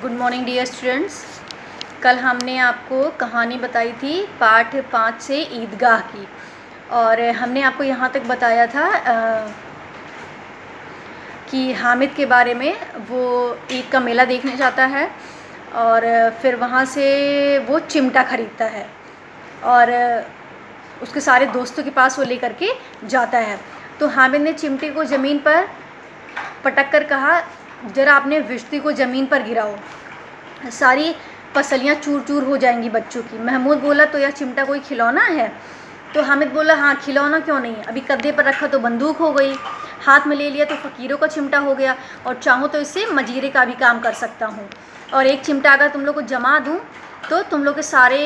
Good morning dear students. कल हमने आपको कहानी बताई थी पाठ 5 से ईदगाह की, और हमने आपको यहाँ तक बताया था कि हामिद के बारे में। वो ईद का मेला देखने जाता है और फिर वहाँ से वो चिमटा ख़रीदता है और उसके सारे दोस्तों के पास वो लेकर के जाता है। तो हामिद ने चिमटे को ज़मीन पर पटक कर कहा, ज़रा अपने विश्ती को ज़मीन पर गिराओ, सारी पसलियाँ चूर चूर हो जाएंगी बच्चों की। महमूद बोला, तो यह चिमटा कोई खिलौना है? तो हामिद बोला, हाँ खिलौना क्यों नहीं, अभी कंधे पर रखा तो बंदूक हो गई, हाथ में ले लिया तो फ़कीरों का चिमटा हो गया, और चाहूँ तो इससे मजीरे का भी काम कर सकता हूँ। और एक चिमटा अगर तुम लोग को जमा दूँ तो तुम लोग के सारे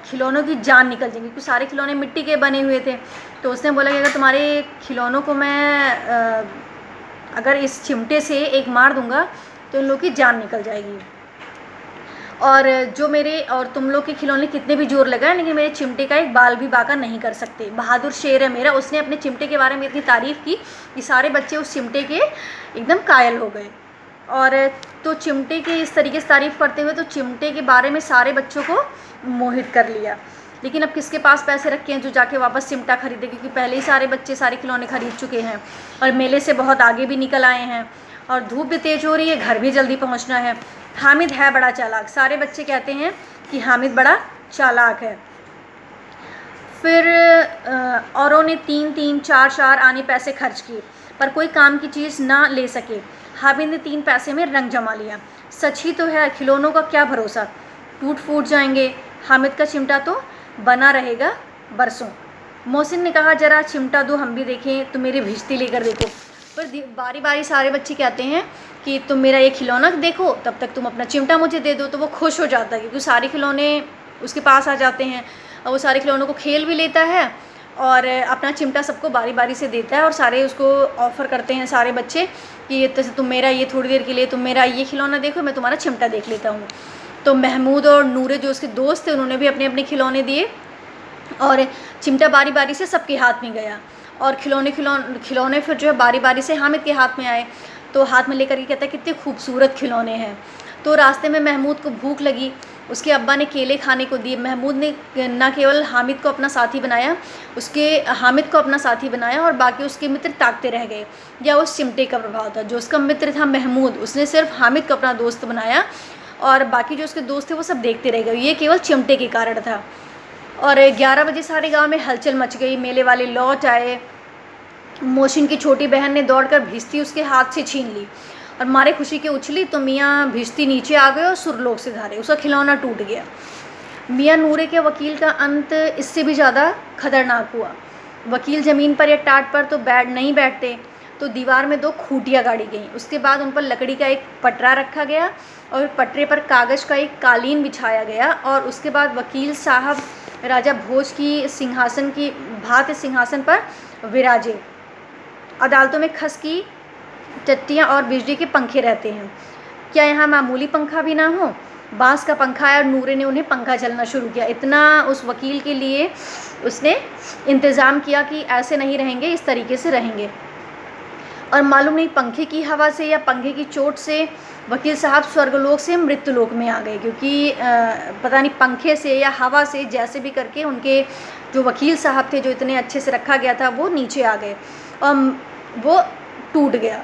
खिलौनों की जान निकल जाएंगी, क्योंकि सारे खिलौने मिट्टी के बने हुए थे। तो उसने बोला कि अगर तुम्हारे खिलौनों को मैं अगर इस चिमटे से एक मार दूंगा तो इन लोगों की जान निकल जाएगी, और जो मेरे और तुम लोग के खिलौने कितने भी जोर लगाए लेकिन मेरे चिमटे का एक बाल भी बाका नहीं कर सकते। बहादुर शेर है मेरा। उसने अपने चिमटे के बारे में इतनी तारीफ़ की कि सारे बच्चे उस चिमटे के एकदम कायल हो गए। और तो चिमटे की इस तरीके से तारीफ़ करते हुए तो चिमटे के बारे में सारे बच्चों को मोहित कर लिया। लेकिन अब किसके पास पैसे रखे हैं जो जाके वापस चिमटा खरीदे, क्योंकि पहले ही सारे बच्चे सारे खिलौने खरीद चुके हैं और मेले से बहुत आगे भी निकल आए हैं, और धूप भी तेज़ हो रही है, घर भी जल्दी पहुंचना है। हामिद है बड़ा चालाक। सारे बच्चे कहते हैं कि हामिद बड़ा चालाक है। फिर औरों ने 3-3, 4-4 आने पैसे खर्च किए, पर कोई काम की चीज़ ना ले सके। हामिद ने 3 पैसे में रंग जमा लिया। सच ही तो है, खिलौनों का क्या भरोसा, टूट फूट जाएंगे। हामिद का चिमटा तो बना रहेगा बरसों। मोहसिन ने कहा, ज़रा चिमटा दो हम भी देखें, तुम मेरी भिश्ती लेकर देखो। पर बारी बारी सारे बच्चे कहते हैं कि तुम मेरा ये खिलौना देखो, तब तक तुम अपना चिमटा मुझे दे दो। तो वो खुश हो जाता है क्योंकि सारे खिलौने उसके पास आ जाते हैं, और वो सारे खिलौनों को खेल भी लेता है और अपना चिमटा सबको बारी बारी से देता है। और सारे उसको ऑफ़र करते हैं सारे बच्चे कि ये तुम मेरा ये थोड़ी देर के लिए तुम मेरा ये खिलौना देखो, मैं तुम्हारा चिमटा देख लेता हूँ। तो महमूद और नूरे जो उसके दोस्त थे उन्होंने भी अपने अपने खिलौने दिए, और चिमटा बारी बारी से सबके हाथ में गया, और खिलौने फिर जो है बारी बारी से हामिद के हाथ में आए। तो हाथ में लेकर के कहता है, कितने खूबसूरत खिलौने हैं। तो रास्ते में महमूद को भूख लगी, उसके अब्बा ने केले खाने को दिए। महमूद ने न केवल हामिद को अपना साथी बनाया, हामिद को अपना साथी बनाया, और बाकी उसके मित्र ताकते रह गए। या उस चिमटे का प्रभाव था। जो उसका मित्र था महमूद, उसने सिर्फ हामिद को अपना दोस्त बनाया, और बाकी जो उसके दोस्त थे वो सब देखते रह गए। ये केवल चिमटे के कारण था। और 11 बजे सारे गांव में हलचल मच गई। मेले वाले लौट आए। मोहसिन की छोटी बहन ने दौड़कर भिश्ती उसके हाथ से छीन ली और मारे खुशी के उछली तो मियाँ भिश्ती नीचे आ गए और सुरलोक से धारे। उसका खिलौना टूट गया। मियाँ नूरे के वकील का अंत इससे भी ज़्यादा खतरनाक हुआ। वकील ज़मीन पर या टाट पर तो नहीं बैठते, तो दीवार में 2 खूंटियाँ गाड़ी गईं। उसके बाद उन पर लकड़ी का एक पटरा रखा गया और पटरे पर कागज़ का एक कालीन बिछाया गया, और उसके बाद वकील साहब राजा भोज की भांति सिंहासन पर विराजे। अदालतों में खस की टट्टियाँ और बिजली के पंखे रहते हैं। क्या यहाँ मामूली पंखा भी ना हो? बांस का पंखा आया और नूरे ने उन्हें पंखा चलना शुरू किया। इतना उस वकील के लिए उसने इंतज़ाम किया कि ऐसे नहीं रहेंगे, इस तरीके से रहेंगे। और मालूम नहीं पंखे की हवा से या पंखे की चोट से वकील साहब स्वर्गलोक से मृत्युलोक में आ गए, क्योंकि पता नहीं पंखे से या हवा से जैसे भी करके उनके जो वकील साहब थे, जो इतने अच्छे से रखा गया था, वो नीचे आ गए और वो टूट गया,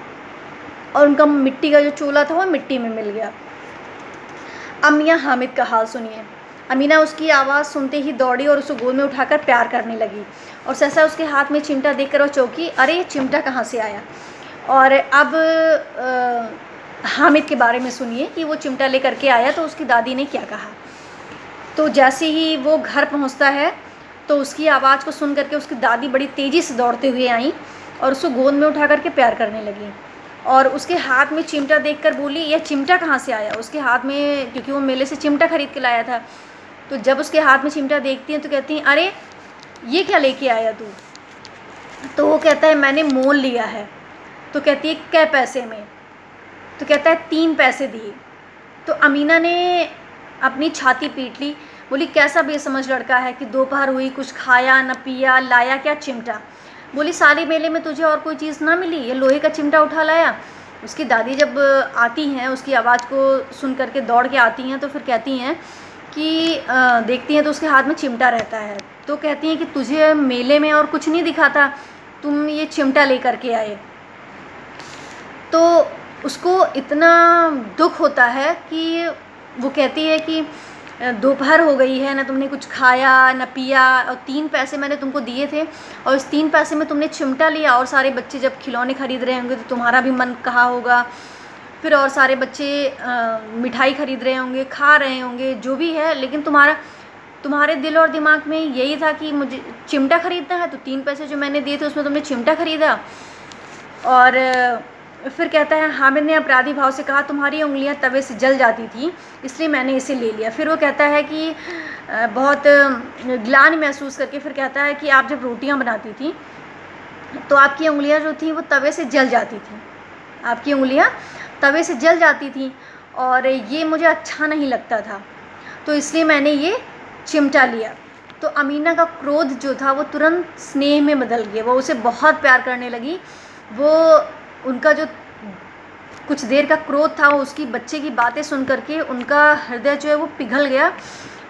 और उनका मिट्टी का जो चोला था वो मिट्टी में मिल गया। अब मियाँ हामिद का हाल सुनिए। अमीना उसकी आवाज़ सुनते ही दौड़ी और उसे गोद में उठाकर प्यार करने लगी, और सहसा उसके हाथ में चिमटा देखकर वो चौंकी। अरे ये चिमटा कहाँ से आया? और अब हामिद के बारे में सुनिए कि वो चिमटा लेकर के आया तो उसकी दादी ने क्या कहा। तो जैसे ही वो घर पहुंचता है तो उसकी आवाज़ को सुन करके उसकी दादी बड़ी तेज़ी से दौड़ते हुए आई और उसको गोद में उठा करके प्यार करने लगी, और उसके हाथ में चिमटा देखकर बोली, यह चिमटा कहाँ से आया? उसके हाथ में, क्योंकि वो मेले से चिमटा खरीद के लाया था। तो जब उसके हाथ में चिमटा देखती हैं तो कहती हैं, अरे ये क्या लेके आया तू? तो वो कहता है, मैंने मोल लिया है। तो कहती है, कै पैसे में? तो कहता है, 3 पैसे दिए। तो अमीना ने अपनी छाती पीट ली, बोली, कैसा बेसमझ लड़का है कि दोपहर हुई, कुछ खाया न पिया, लाया क्या? चिमटा। बोली, सारे मेले में तुझे और कोई चीज़ ना मिली, ये लोहे का चिमटा उठा लाया? उसकी दादी जब आती हैं, उसकी आवाज़ को सुन कर के दौड़ के आती हैं, तो फिर कहती हैं कि देखती हैं तो उसके हाथ में चिमटा रहता है। तो कहती हैं कि तुझे मेले में और कुछ नहीं दिखा था, तुम ये चिमटा लेकर के आए। तो उसको इतना दुख होता है कि वो कहती है कि दोपहर हो गई है, ना तुमने कुछ खाया ना पिया, और 3 पैसे मैंने तुमको दिए थे, और इस 3 पैसे में तुमने चिमटा लिया। और सारे बच्चे जब खिलौने खरीद रहे होंगे तो तुम्हारा भी मन कहा होगा, फिर और सारे बच्चे मिठाई खरीद रहे होंगे, खा रहे होंगे, जो भी है, लेकिन तुम्हारे दिल और दिमाग में यही था कि मुझे चिमटा खरीदना है, तो 3 पैसे जो मैंने दिए थे उसमें तुमने चिमटा खरीदा। और फिर कहता है, हामिद ने अपराधी भाव से कहा, तुम्हारी उंगलियां तवे से जल जाती थी, इसलिए मैंने इसे ले लिया। फिर वो कहता है कि बहुत ग्लानि महसूस करके फिर कहता है कि आप जब रोटियां बनाती थी तो आपकी उंगलियां जो थी वो तवे से जल जाती थी, आपकी उंगलियां तवे से जल जाती थी, और ये मुझे अच्छा नहीं लगता था, तो इसलिए मैंने ये चिमटा लिया। तो अमीना का क्रोध जो था वो तुरंत स्नेह में बदल गया, वो उसे बहुत प्यार करने लगी। वो उनका जो कुछ देर का क्रोध था, वो उसकी बच्चे की बातें सुन करके उनका हृदय जो है वो पिघल गया।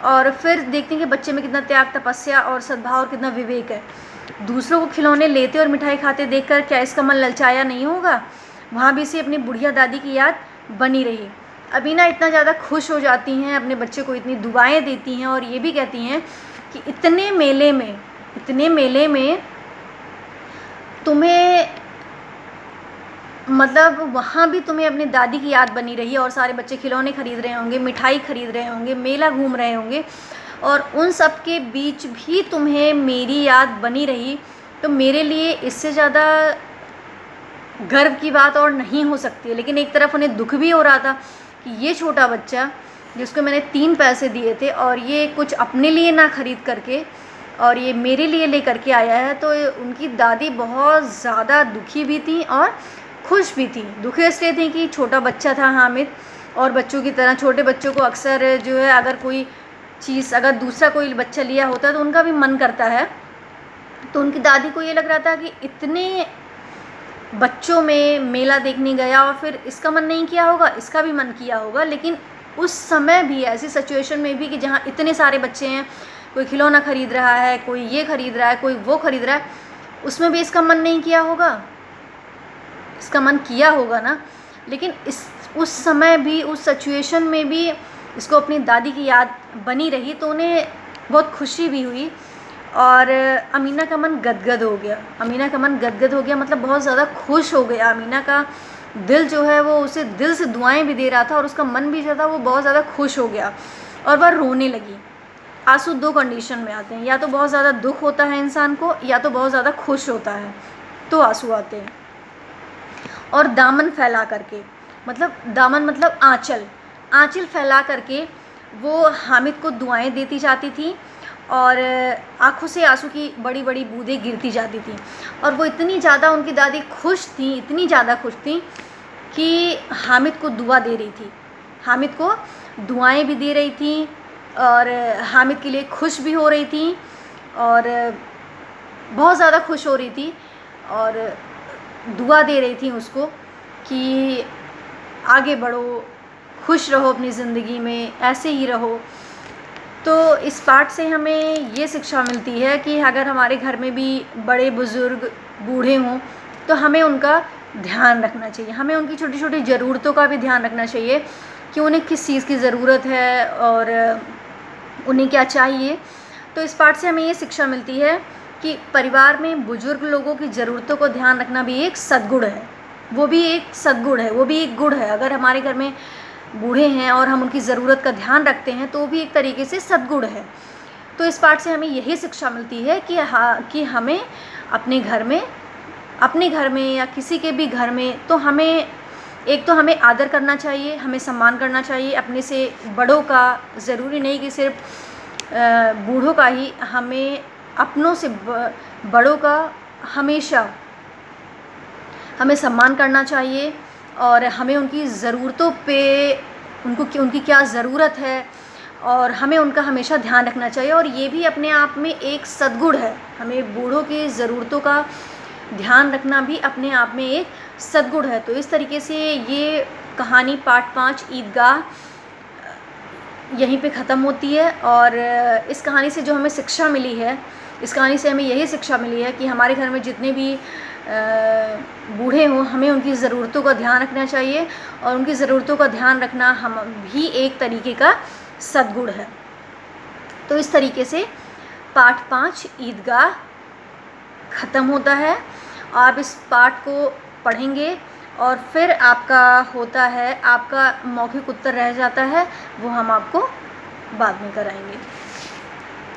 और फिर देखते हैं कि बच्चे में कितना त्याग, तपस्या और सद्भाव और कितना विवेक है। दूसरों को खिलौने लेते और मिठाई खाते देखकर क्या इसका मन ललचाया नहीं होगा? वहाँ भी इसे अपनी बुढ़िया दादी की याद बनी रही। अमीना इतना ज़्यादा खुश हो जाती हैं, अपने बच्चे को इतनी दुआएं देती हैं, और ये भी कहती हैं कि इतने मेले में तुम्हें, मतलब वहाँ भी तुम्हें अपनी दादी की याद बनी रही, और सारे बच्चे खिलौने खरीद रहे होंगे, मिठाई खरीद रहे होंगे, मेला घूम रहे होंगे, और उन सब के बीच भी तुम्हें मेरी याद बनी रही, तो मेरे लिए इससे ज़्यादा गर्व की बात और नहीं हो सकती है। लेकिन एक तरफ उन्हें दुख भी हो रहा था कि ये छोटा बच्चा जिसको मैंने 3 पैसे दिए थे और ये कुछ अपने लिए ना खरीद करके और ये मेरे लिए ले करके आया है, तो उनकी दादी बहुत ज़्यादा दुखी भी थी और खुश भी थी। दुखी इसलिए थी कि छोटा बच्चा था हामिद, और बच्चों की तरह छोटे बच्चों को अक्सर जो है, अगर कोई चीज़ अगर दूसरा कोई बच्चा लिया होता है तो उनका भी मन करता है। तो उनकी दादी को ये लग रहा था कि इतने बच्चों में मेला देखने गया और फिर इसका मन नहीं किया होगा, इसका भी मन किया होगा। लेकिन उस समय भी, ऐसी सिचुएशन में भी कि जहाँ इतने सारे बच्चे हैं, कोई खिलौना खरीद रहा है, कोई ये खरीद रहा है, कोई वो खरीद रहा है, उसमें भी इसका मन नहीं किया होगा, इसका मन किया होगा ना। लेकिन उस समय भी, उस सिचुएशन में भी इसको अपनी दादी की याद बनी रही, तो उन्हें बहुत खुशी भी हुई। और अमीना का मन गदगद हो गया, अमीना का मन गदगद हो गया, मतलब बहुत ज़्यादा खुश हो गया। अमीना का दिल जो है वो उसे दिल से दुआएं भी दे रहा था और उसका मन भी जो था वो बहुत ज़्यादा खुश हो गया और वह रोने लगी। आंसू 2 कंडीशन में आते हैं, या तो बहुत ज़्यादा दुख होता है इंसान को, या तो बहुत ज़्यादा खुश होता है तो आंसू आते हैं। और दामन फैला करके, मतलब दामन मतलब आंचल फैला करके वो हामिद को दुआएं देती जाती थी और आँखों से आंसू की बड़ी बड़ी बूंदें गिरती जाती थी। और वो इतनी ज़्यादा, उनकी दादी खुश थी, इतनी ज़्यादा खुश थी कि हामिद को दुआ दे रही थी, हामिद को दुआएं भी दे रही थी और हामिद के लिए खुश भी हो रही थी और बहुत ज़्यादा खुश हो रही थी और दुआ दे रही थी उसको कि आगे बढ़ो, खुश रहो अपनी ज़िंदगी में, ऐसे ही रहो। तो इस पाठ से हमें ये शिक्षा मिलती है कि अगर हमारे घर में भी बड़े बुज़ुर्ग बूढ़े हों तो हमें उनका ध्यान रखना चाहिए, हमें उनकी छोटी छोटी ज़रूरतों का भी ध्यान रखना चाहिए कि उन्हें किस चीज़ की ज़रूरत है और उन्हें क्या चाहिए। तो इस पाठ से हमें ये शिक्षा मिलती है कि परिवार में बुज़ुर्ग लोगों की ज़रूरतों को ध्यान रखना भी एक सद्गुण है, वो भी एक सद्गुण है, वो भी एक गुण है। अगर हमारे घर में बूढ़े हैं और हम उनकी ज़रूरत का ध्यान रखते हैं तो भी एक तरीके से सद्गुण है। तो इस पाठ से हमें यही शिक्षा मिलती है कि हमें अपने घर में या किसी के भी घर में तो हमें हमें आदर करना चाहिए, हमें सम्मान करना चाहिए अपने से बड़ों का। ज़रूरी नहीं कि सिर्फ बूढ़ों का ही, हमें अपनों से बड़ों का हमेशा हमें सम्मान करना चाहिए और हमें उनकी ज़रूरतों पे उनकी क्या ज़रूरत है और हमें उनका हमेशा ध्यान रखना चाहिए। और ये भी अपने आप में एक सद्गुण है, हमें बूढ़ों की ज़रूरतों का ध्यान रखना भी अपने आप में एक सद्गुण है। तो इस तरीके से ये कहानी पार्ट 5 ईदगाह यहीं पे ख़त्म होती है। और इस कहानी से जो हमें शिक्षा मिली है, इस कहानी से हमें यही शिक्षा मिली है कि हमारे घर में जितने भी बूढ़े हों, हमें उनकी ज़रूरतों का ध्यान रखना चाहिए, और उनकी ज़रूरतों का ध्यान रखना हम भी एक तरीके का सद्गुण है। तो इस तरीके से पार्ट 5 ईदगाह ख़त्म होता है। आप इस पार्ट को पढ़ेंगे और फिर आपका होता है, आपका मौखिक उत्तर रह जाता है, वो हम आपको बाद में कराएंगे।